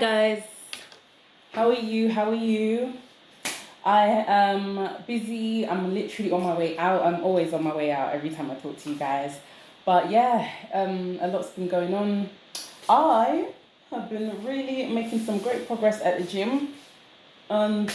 Guys, how are you? How are you? I am busy. I'm literally on my way out. I'm always on my way out every time I talk to you guys. But yeah, a lot's been going on. I have been really making some great progress at the gym. Um,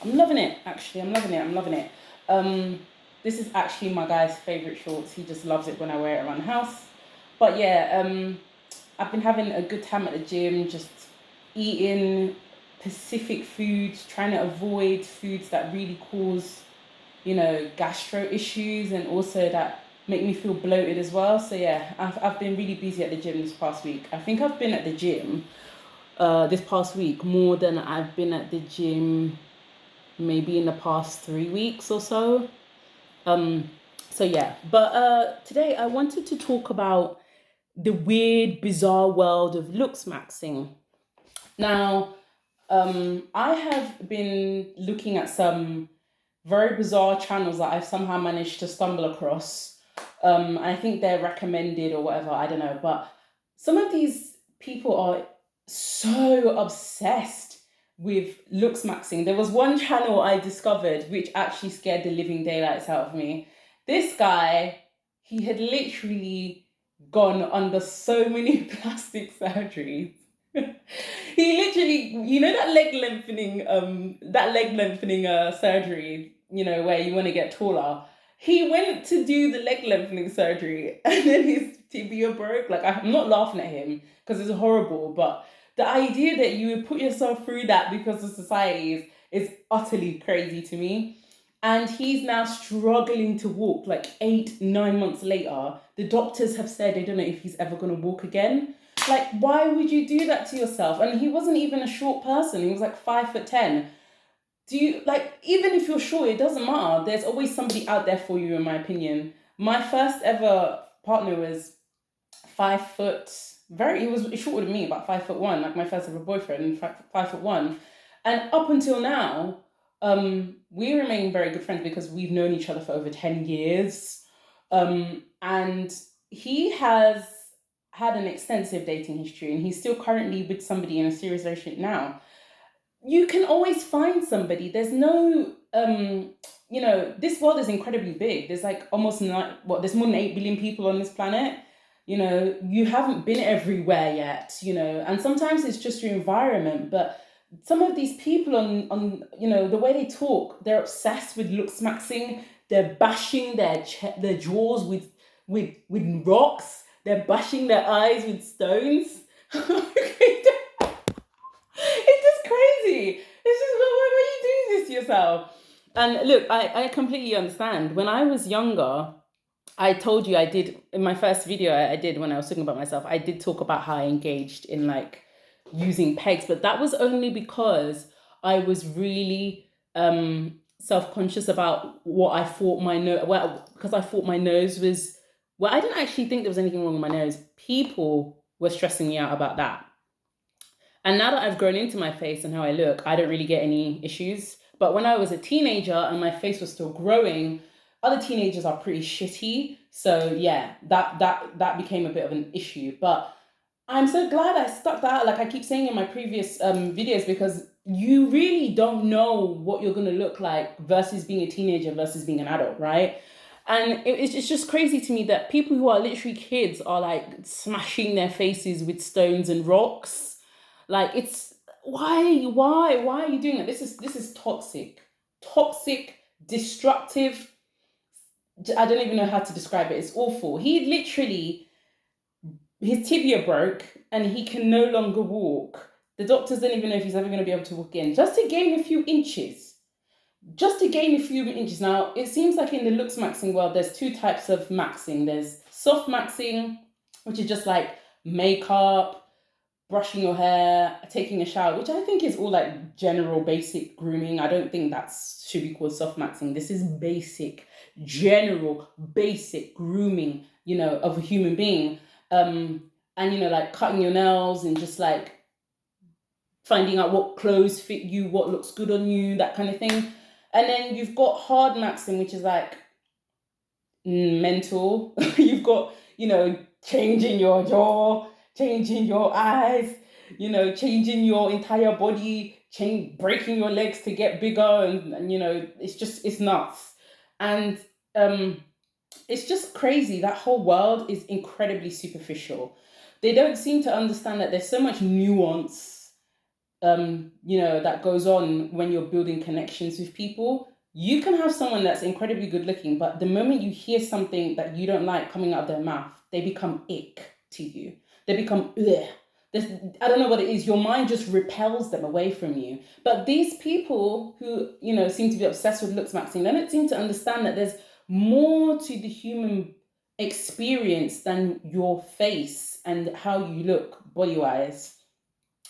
I'm loving it, actually. I'm loving it. I'm loving it. Um, this is actually my guy's favorite shorts. He just loves it when I wear it around the house. But yeah, I've been having a good time at the gym, just eating Pacific foods, trying to avoid foods that really cause, gastro issues and also that make me feel bloated as well. So yeah, I've been really busy at the gym this past week. I think I've been at the gym this past week more than I've been at the gym maybe in the past 3 weeks or so. Um, so yeah, but today I wanted to talk about the weird, bizarre world of looksmaxxing. Now, I have been looking at some very bizarre channels that I've somehow managed to stumble across. I think they're recommended or whatever, I don't know. But some of these people are so obsessed with looks maxing. There was one channel I discovered which actually scared the living daylights out of me. This guy, he had literally gone under so many plastic surgeries. He literally, that leg lengthening surgery, where you want to get taller. He went to do the leg lengthening surgery and then his tibia broke. Like, I'm not laughing at him because it's horrible, but the idea that you would put yourself through that because of society is utterly crazy to me. And he's now struggling to walk like 8, 9 months later. The doctors have said they don't know if he's ever going to walk again. Like, why would you do that to yourself? And he wasn't even a short person. He was like 5'10". Do you, like, even if you're short, it doesn't matter. There's always somebody out there for you, in my opinion. My first ever partner was 5 foot, he was shorter than me, about 5'1", like my first ever boyfriend, 5'1". And up until now, we remain very good friends because we've known each other for over 10 years. And he has had an extensive dating history and he's still currently with somebody in a serious relationship now. You can always find somebody. There's no, this world is incredibly big. There's like there's more than 8 billion people on this planet. You haven't been everywhere yet, and sometimes it's just your environment. But some of these people on the way they talk, they're obsessed with looks maxing. They're bashing their jaws with rocks. They're bashing their eyes with stones. It's just crazy. It's just, why are you doing this to yourself? And look, I completely understand. When I was younger, I told you I did, in my first video I did when I was talking about myself, I did talk about how I engaged in like using pegs, but that was only because I was really self-conscious about what I thought my nose, because I thought my nose was, I didn't actually think there was anything wrong with my nose. People were stressing me out about that. And now that I've grown into my face and how I look, I don't really get any issues. But when I was a teenager and my face was still growing, other teenagers are pretty shitty. So yeah, that became a bit of an issue. But I'm so glad I stuck that out, like I keep saying in my previous videos, because you really don't know what you're going to look like versus being a teenager versus being an adult, right? And it's just crazy to me that people who are literally kids are like smashing their faces with stones and rocks. Like, it's why are you doing that? This is toxic, destructive. I don't even know how to describe it. It's awful. His tibia broke and he can no longer walk. The doctors don't even know if he's ever going to be able to walk again. Just to gain a few inches. Now, it seems like in the looks maxing world, there's two types of maxing. There's soft maxing, which is just like makeup, brushing your hair, taking a shower, which I think is all like general basic grooming. I don't think that should be called soft maxing. This is general basic grooming, of a human being. And like cutting your nails and just like finding out what clothes fit you, what looks good on you, that kind of thing. And then you've got hard maxing, which is like mental. You've got, changing your jaw, changing your eyes, changing your entire body, breaking your legs to get bigger, and it's nuts. And um, it's just crazy. That whole world is incredibly superficial. They don't seem to understand that there's so much nuance, that goes on when you're building connections with people. You can have someone that's incredibly good looking, but the moment you hear something that you don't like coming out of their mouth, they become ick to you. They become ugh. I don't know what it is. Your mind just repels them away from you. But these people who, seem to be obsessed with looks maxing, they don't seem to understand that there's more to the human experience than your face and how you look body wise.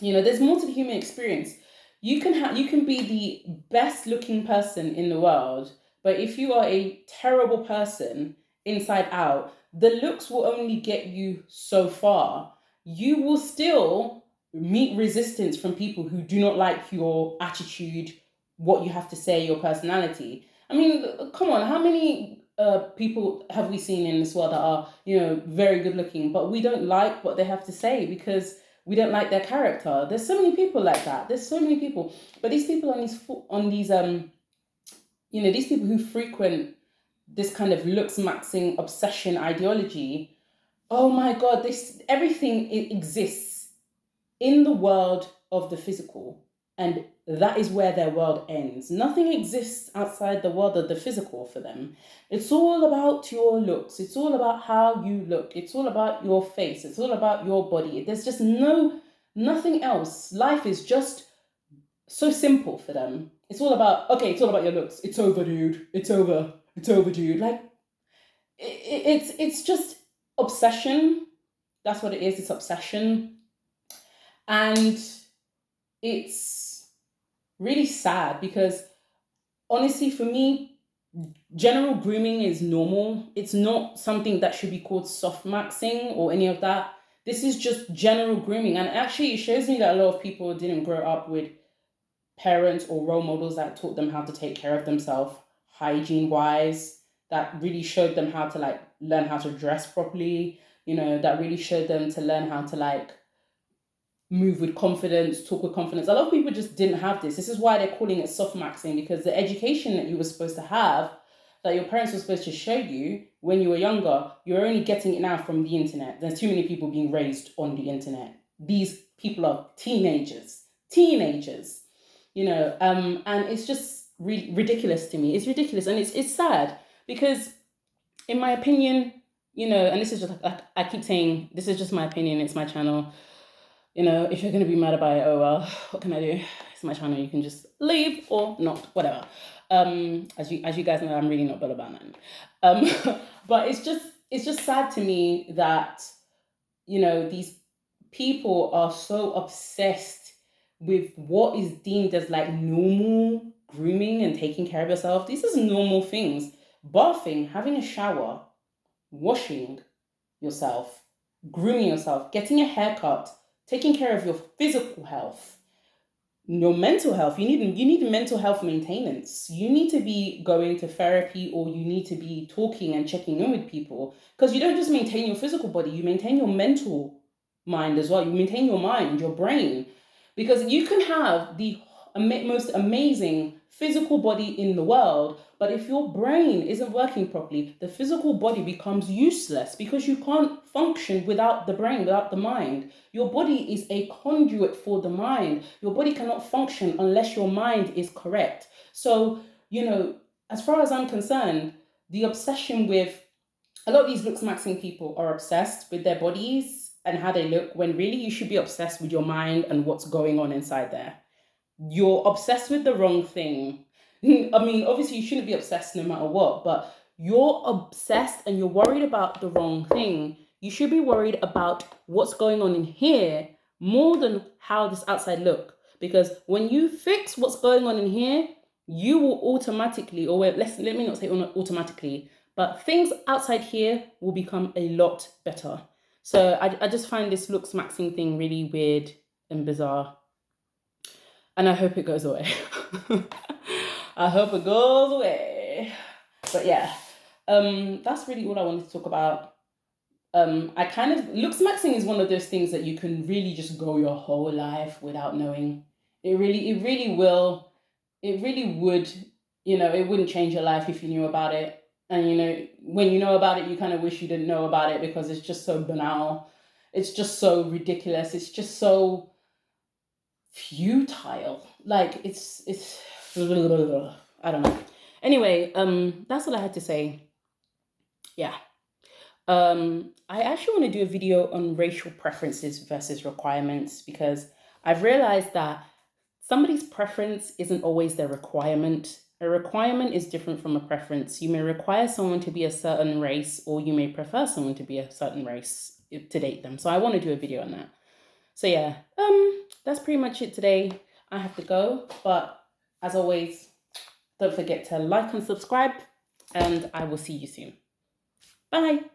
There's more to the human experience. You can be the best looking person in the world, but if you are a terrible person inside out, the looks will only get you so far. You will still meet resistance from people who do not like your attitude, what you have to say, your personality. I mean, come on, how many people have we seen in this world that are, very good looking, but we don't like what they have to say because we don't like their character. There's so many people like that. There's so many people, but these people these people who frequent this kind of looks maxing obsession ideology. Oh my God, this everything exists in the world of the physical, and that is where their world ends. Nothing exists outside the world of the physical for them. It's all about your looks. It's all about how you look. It's all about your face. It's all about your body. There's just nothing else. Life is just so simple for them. It's all about, okay, it's all about your looks. It's over, dude. It's over. It's over, dude. Like, it's just obsession. That's what it is. It's obsession. And it's really sad because honestly, for me, general grooming is normal. It's not something that should be called soft maxing or any of that. This is just general grooming. And actually, it shows me that a lot of people didn't grow up with parents or role models that taught them how to take care of themselves hygiene wise, that really showed them how to like learn how to dress properly, that really showed them to learn how to like move with confidence, talk with confidence. A lot of people just didn't have this. This is why they're calling it soft maxing, because the education that you were supposed to have, that your parents were supposed to show you when you were younger, you're only getting it now from the internet. There's too many people being raised on the internet. These people are teenagers, and it's just ridiculous to me. It's ridiculous, and it's sad because, in my opinion, and this is just, I keep saying, this is just my opinion. It's my channel. If you're going to be mad about it, oh well, what can I do? It's my channel. You can just leave or not, whatever. As you guys know, I'm really not good about that. But it's just sad to me that, these people are so obsessed with what is deemed as like normal grooming and taking care of yourself. These are normal things. Bathing, having a shower, washing yourself, grooming yourself, getting a haircut, taking care of your physical health, your mental health. You need mental health maintenance. You need to be going to therapy, or you need to be talking and checking in with people, because you don't just maintain your physical body, you maintain your mental mind as well. You maintain your mind, your brain, because you can have the most amazing physical body in the world, but if your brain isn't working properly, the physical body becomes useless, because you can't function without the brain, without the mind. Your body is a conduit for the mind. Your body cannot function unless your mind is correct. So, as far as I'm concerned, the obsession with a lot of these looks maxing people are obsessed with their bodies and how they look, when really you should be obsessed with your mind and what's going on inside there. You're obsessed with the wrong thing. I mean, obviously you shouldn't be obsessed no matter what, but you're obsessed and you're worried about the wrong thing. You should be worried about what's going on in here more than how this outside look. Because when you fix what's going on in here, you will automatically, or let me not say automatically, but things outside here will become a lot better. So I just find this looks maxing thing really weird and bizarre. And I hope it goes away. I hope it goes away. But yeah, that's really all I wanted to talk about. looksmaxxing is one of those things that you can really just go your whole life without knowing. It really will, it really would, it wouldn't change your life if you knew about it. And when you know about it, you kind of wish you didn't know about it because it's just so banal. It's just so ridiculous. It's just so futile. Like it's I don't know. Anyway, that's all I had to say. Yeah. I actually want to do a video on racial preferences versus requirements because I've realized that somebody's preference isn't always their requirement. A requirement is different from a preference. You may require someone to be a certain race, or you may prefer someone to be a certain race to date them. So I want to do a video on that. So yeah, that's pretty much it today. I have to go, but as always, don't forget to like and subscribe, and I will see you soon. Bye.